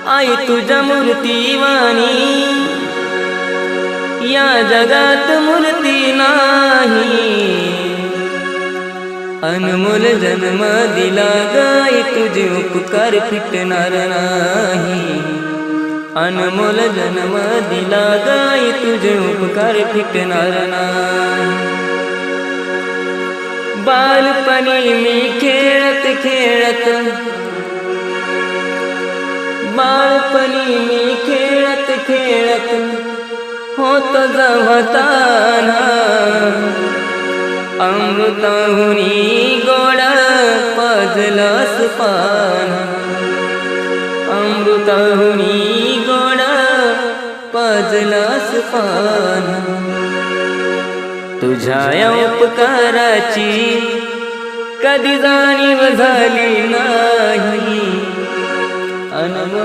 आई तुझ्या मूर्तीवाणी या जगात मूर्ती नाही। अनमोल जन्म दिला गाई तुझे उपकार फिटणार नाही। अनमोल जन्म दिला गाई तुझे उपकार फिटणार नाही। बालपणी मी खेळत खेळत बालपणी मी खेळत खेळत होत जवताना अमृताहुनी गोड पाजलंस पान। अमृताहुनी गोड पाजलंस पान। तुझ्या या उपकाराची कधी जाणीव झाली नाही। अनमोल